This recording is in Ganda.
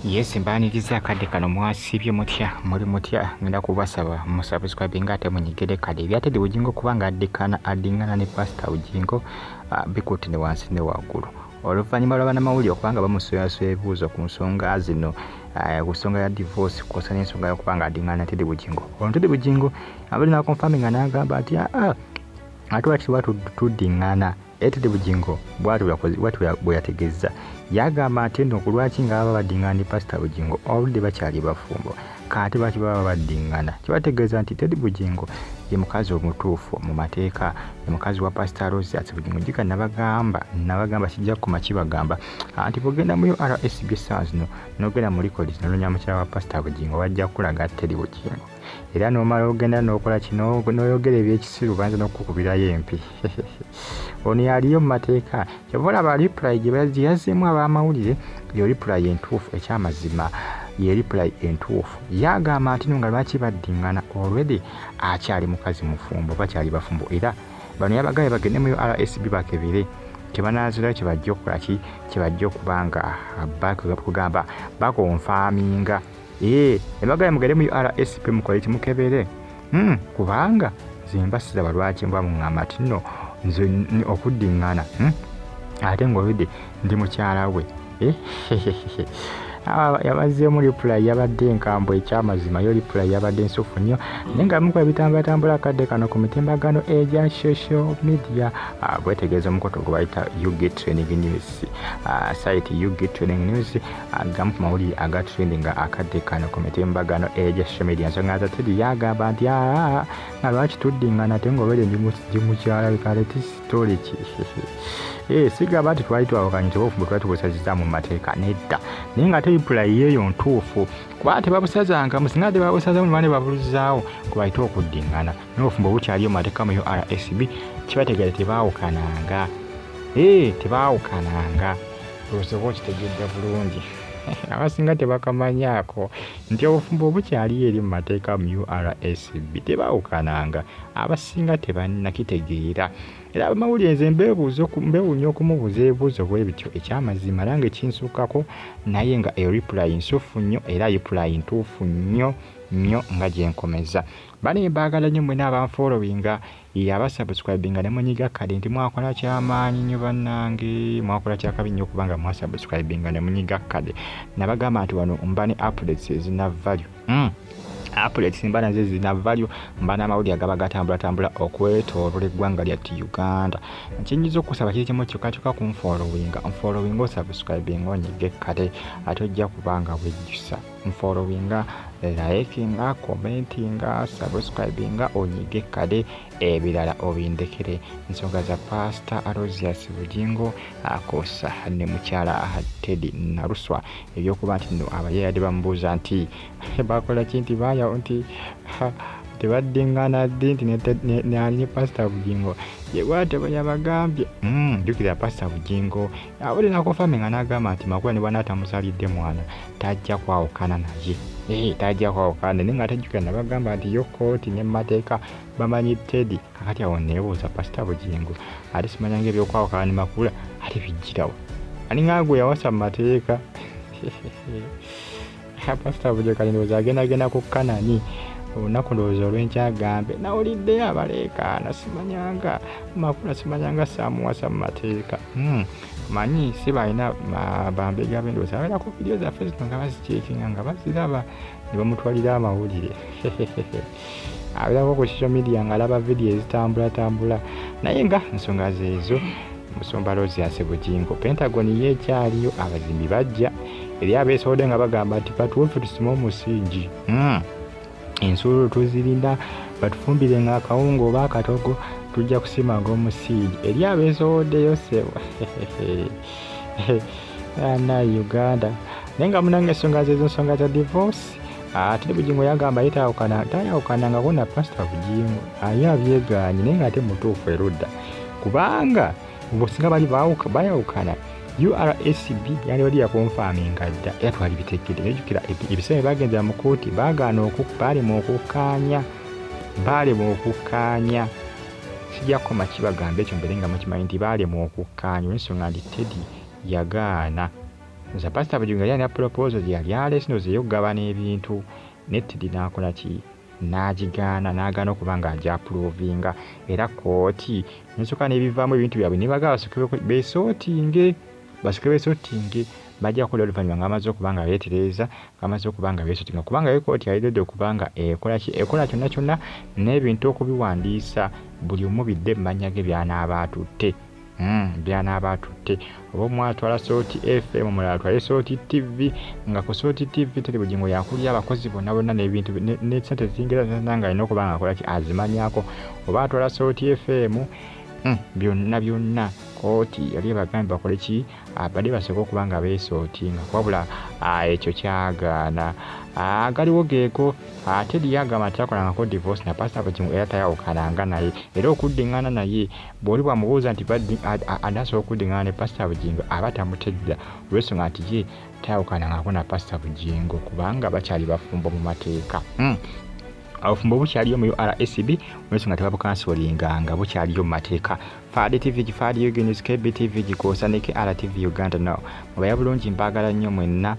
Yes, mbaniriza akadde kano mwasibye mutya muli mutya ngenda kubasaba musubscribe ate munyigire kale byatedde Bugingo kubanga addingana ne Pastor Bugingo bikutte ne wansi ne waggulu oluvannyuma lw'abannamawulire okubanga bamusoyasoya ebibuuzo ku nsonga zino ku nsonga ya divorce kosa n'ensonga y'okubanga addingana Teddy Bugingo. Ono Teddy Bugingo abadde nakonfirminga n'agamba nti ate lwaki tuddingana Teddy Bugingo bw'atu bwe yategeeza yagamba nti nno ku lwaki nga baba baddingana ne Pastor Bugingo oludde bakyali bafumbo kati lwaki baba baddingana kibategeeza nti Teddy Bugingo ye mukazi omutuufu mu mateeka ye mukazi wa Pastor Bugingo jika nabagamba kijja kukoma kibagamba nti bw'ogenda mu RSB Stars no n'ogenda mu records n'olonnya mukyala wa Pastor Bugingo wajja kulaga Teddy Bugingo era n'omala ogenda n'okola kino n'oyogera ebyekisiru banza n'okukubirayo empi ono yaliyo mu mateeka kyova olaba reply gye yazzeemu ab'amawulire yo reply entuufu ekyamazima ye reply entuufu yagamba nti nga lwaki baddingana already akyali mukazi mufumbo bakyali bafumbo era bano yabagaye bagende mu RSB bakebere kyebanazirayo kyebajja okukola ki kyebajja okubanga bakugamba bakonfaminga ebagaye mugende mu RSP mukole kimukebere kubanga nze mbasiza balwaki mba muŋŋamba nti nno nze okuddingana ate ng'oludde ndi mukyala we yabazzeemu reply yabadde enkambwe ekyamazima yo reply yabadde nsufu nnyo naye nga mukuba ebitambulatambula akadde kano ku mitimbagano egya social media bwetegeeza omukoto gwe bayita UG Training News site UG Training News agamu ku mawulire aga trending akadde kano ku mitimbagano egya social media nsonga za Teddy yagamba nti nga lwaki tuddingana ate ng'olwedde ndi mukyala we kale tisitole ki sigamba nti twali twawukanye tebafumbo twali tubusaziza mu mateeka nedda naye nga reply yeyo ntuufu kuba tebabusazanga musinga tebabusaza mu bane babuluzaawo kubayita okuddingana n'obufumbo bukyaliyo mu mateeka mu RSB kibategeera tebaawukananga tebaawukananga osobola okitegedde bulungi abasinga tebakamanyaako nti obufumbo bukyaliyo eri mu mateeka mu RSB tebaawukananga abasinga tebannakitegeera era abamawulire nze mbewuunya okumubuuza ebibuuzo bwe bityo ekyamazima era nga ekinsuukako naye nga reply nsufu nnyo era reply ntuufu nnyo nga gyenkomeza bane baagala nnyo mwena abanfollowinga abasubscribinga ne munyiga kale nti mwakola kyamaanyi nnyo bannange mwakola kyakabi nnyo kubanga mwasubscribinga ne munyiga kale nabagamba nti wano mba ne updates ezina value updates mba nazo zina value mba n'amawulire agaba gatambula okwetooloola eggwanga lyattu Uganda nkinyiza okusaba kiri kimu kyokka ku nfollowinga osubscribinga onyige kale ate ojja kubanga wejjusa nfollowinga likinga commentinga subscribinga onyige kale ebirala obindekere ensonga za Pastor Bugingo akosa ne mukyala Teddy Naruswa ebyokuba nti no abayeyade bamubuuza nti bakola kinti baya nti tebaddingana ddi nti ne Pastor Bugingo yewate yabagambye jjukira Pastor Bugingo abadde nakonfaminga n'agamba nti Makula ne bw'anaatamusalidde mwana tajja kwawukana naye tajja kwawukana naye nga tajjukira nabagamba nti yo kooti ne mateeka bamanyi Teddy kakati awo neebuuza Pastor Bugingo ate simanyanga ebyokwawukana ne Makula ate bijjirawo ani nga gwe yawasa mu mateeka Pastor Bugingo kalindooza agenda ku Kanani olunaku ndowooza olw'enkyagambe nawuliddeyo abaleekaana simanyanga Makula simanyanga saamuwasa mu mateeka manyi si balina bambega bendooza abeerako vidiyo zaffe zino nga baziceekinga nga baziraba ne bamutwalira amawulire abeerako ku social media nga alaba vidiyo ezitambulatambula naye nga ensonga zeezo Musumba Bugingo Pentagon ye ekyaliyo abazimbi bajja eri abeesowodde nga bagamba nti batuwefe tusime omusingi ensuulu tuzirinda batufumbire nga akawunga oba akatogo tujja kusimanga omusingi eri abeesowoddeyo sebo na Uganda naye nga munange ensonga zezo ensonga za divorce Teddy Bugingo yagamba tayawukanangako na Pastor Bugingo aye abyegaanye naye nga ate mutuufu erudda kubanga obusinga bali bayawukana URSB yani wali yakonfaminga dda era twali bitegedde nejjukira ebiseera bagenza mu kooti baagaana baalema okukaanya sijja kukoma kibagamba ekyo mbere nga mukimanyi nti baalema okukaanya olw'ensonga nti Teddy yagaana za Pastor Bugingo yali na proposal yali alesino zeyogabana ebintu netidi nakola ki nagigaana n'agaana okuba nga ajja approvinga era kooti nesoka n'ebivaamu ebintu byabwe nibaga basootinge bajja kukola oluvannyuma ng'amaze okuba nga beetereza ng'amaze okuba nga beesootinga kubanga ye kooti yaliredde okuba nga ekola kyonna n'ebintu okubiwandiisa buli omu bidde mu mannya ge by'anaaba atutte oba omwatwala Sooti FM omulala atwale Sooti TV nga ku Sooti TV teri Bugingo yakulya abakozi bonna n'ebintu n'essente zingera nga alina okuba nga akola ki azimanyako oba atwala Sooti FM byonna kooti yali bagambye bakole ki abadde baseka okuba nga beesootinga wabula ekyo kyagaana agaliwo geeko ate liyagamba takolangako divorce na Pastor Bugingo era tayawukananga naye era okuddiŋŋana naye bw'oli bwamubuuza nti anasobola okuddiŋŋana ne Pastor Bugingo aba tamutedda olw'ensonga nti ye tayawukanangako na Pastor Bugingo kubanga bakyali bafumbo mu mateeka obufumbo bukyaliyo mu RSB olw'ensonga tebabukansolinganga bukyaliyo mu mateeka Faadi TV Faadi Uganda KB TV gikoosa ne RTV Uganda no mubaye bulungi mpagala nnyo mwenna